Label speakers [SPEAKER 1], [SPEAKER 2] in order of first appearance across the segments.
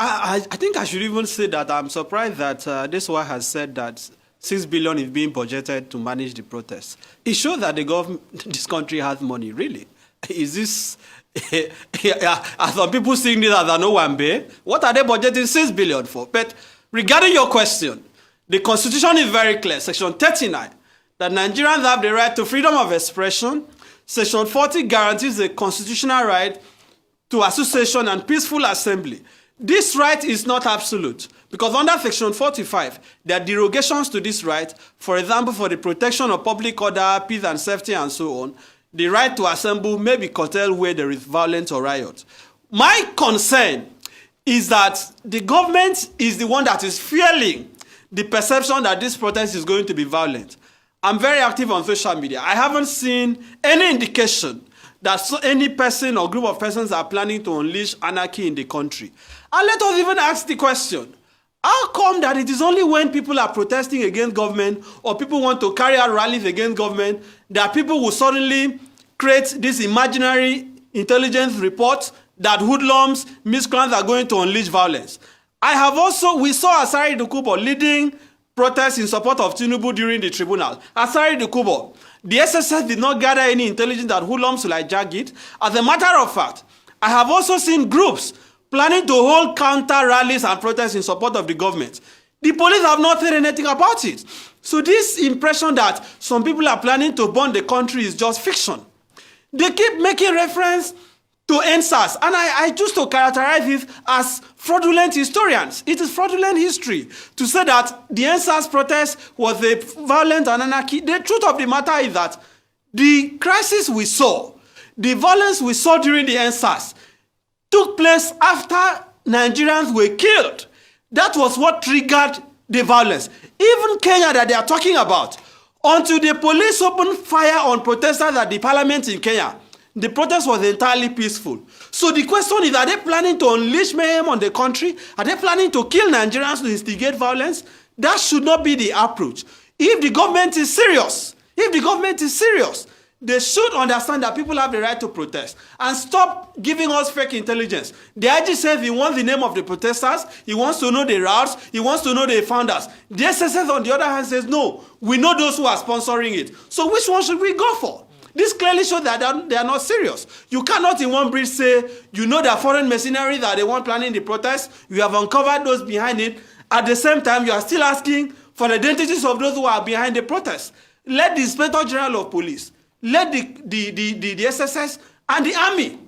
[SPEAKER 1] I think I should even say that I'm surprised that this one has said that 6 billion is being budgeted to manage the protests. It shows that the government, this country has money, really. Is this, are some people seeing this as an Owambe? What are they budgeting 6 billion for? But regarding your question, the Constitution is very clear, Section 39, that Nigerians have the right to freedom of expression. Section 40 guarantees the constitutional right to association and peaceful assembly. This right is not absolute because under Section 45, there are derogations to this right. For example, for the protection of public order, peace and safety and so on, the right to assemble may be curtailed where there is violence or riot. My concern is that the government is the one that is fueling the perception that this protest is going to be violent. I'm very active on social media. I haven't seen any indication that any person or group of persons are planning to unleash anarchy in the country. And let us even ask the question, how come that it is only when people are protesting against government or people want to carry out rallies against government that people will suddenly create this imaginary intelligence report that hoodlums, miscreants are going to unleash violence? We saw Asari Dokubo leading protests in support of Tinubu during the tribunal. Asari Dokubo, the SSS did not gather any intelligence that hoodlums will hijack it. As a matter of fact, I have also seen groups planning to hold counter rallies and protests in support of the government. The police have not said anything about it. So this impression that some people are planning to burn the country is just fiction. They keep making reference to NSAS, and I choose to characterize it as fraudulent historians. It is fraudulent history to say that the NSAS protest was a violent and anarchy. The truth of the matter is that the crisis we saw, the violence we saw during the NSAS, took place after Nigerians were killed. That was what triggered the violence. Even Kenya that they are talking about, until the police opened fire on protesters at the parliament in Kenya, the protest was entirely peaceful. So the question is, are they planning to unleash mayhem on the country? Are they planning to kill Nigerians to instigate violence? That should not be the approach. If the government is serious, they should understand that people have the right to protest and stop giving us fake intelligence. The IG says he wants the name of the protesters, he wants to know the routes, he wants to know the founders. The SSS on the other hand says, no, we know those who are sponsoring it. So which one should we go for? This clearly shows that they are not serious. You cannot in one breath say, you know that foreign mercenaries that they want planning the protest, you have uncovered those behind it. At the same time, you are still asking for the identities of those who are behind the protest. Let the Inspector General of Police, let the SSS and the Army.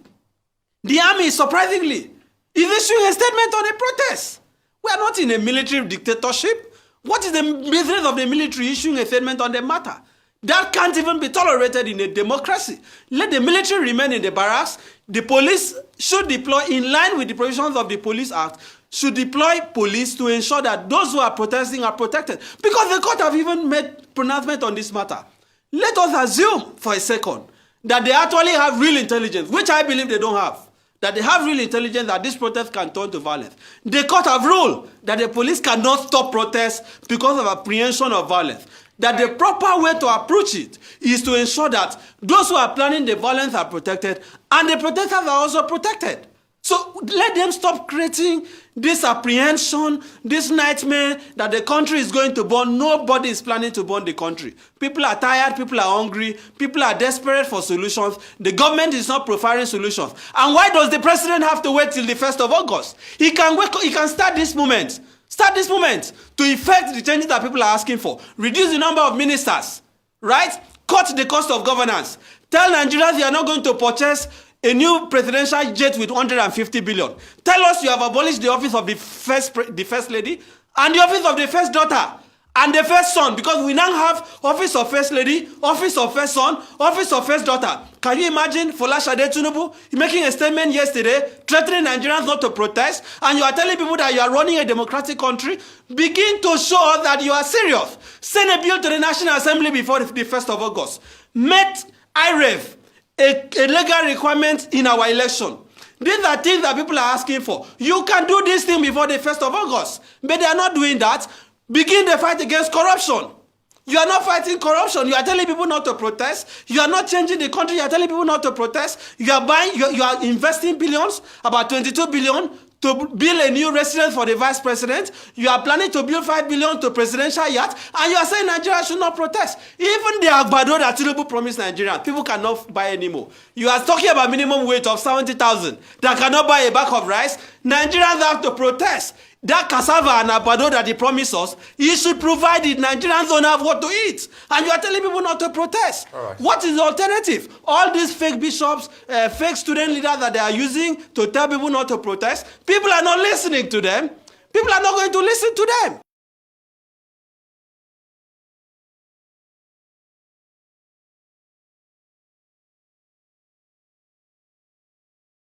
[SPEAKER 1] The Army, surprisingly, is issuing a statement on a protest. We are not in a military dictatorship. What is the business of the military issuing a statement on the matter? That can't even be tolerated in a democracy. Let the military remain in the barracks. The police should deploy, in line with the provisions of the Police Act, should deploy police to ensure that those who are protesting are protected. Because the court have even made pronouncement on this matter. Let us assume for a second that they actually have real intelligence, which I believe they don't have. That they have real intelligence that this protest can turn to violence. The court have ruled that the police cannot stop protests because of apprehension of violence. That the proper way to approach it is to ensure that those who are planning the violence are protected and the protesters are also protected. So let them stop creating this apprehension, this nightmare that the country is going to burn. Nobody is planning to burn the country. People are tired, people are hungry, people are desperate for solutions. The government is not providing solutions. And why does the president have to wait till the 1st of August? He can start this moment. Start this moment to effect the changes that people are asking for. Reduce the number of ministers, right? Cut the cost of governance. Tell Nigerians you are not going to purchase a new presidential jet with 150 billion. Tell us you have abolished the office of the first lady and the office of the first daughter and the first son, because we now have office of first lady, office of first son, office of first daughter. Can you imagine Folashade Tinubu making a statement yesterday threatening Nigerians not to protest, and you are telling people that you are running a democratic country? Begin to show us that you are serious. Send a bill to the National Assembly before the 1st of August. Make IREV a legal requirement in our election. These are things that people are asking for. You can do this thing before the 1st of August, but they are not doing that. Begin the fight against corruption. You are not fighting corruption. You are telling people not to protest. You are not changing the country. You are telling people not to protest. You are investing billions, about 22 billion, to build a new residence for the vice president. You are planning to build 5 billion to presidential yacht, and you are saying Nigeria should not protest. Even the agbado that Tinubu promised Nigerians, people cannot buy anymore. You are talking about minimum wage of 70,000 that cannot buy a bag of rice. Nigerians have to protest. That cassava and agbado that he promised us, he should provide it. Nigerians don't have what to eat. And you are telling people not to protest. Right. What is the alternative? All these fake bishops, fake student leaders that they are using to tell people not to protest, people are not listening to them. People are not going to listen to them.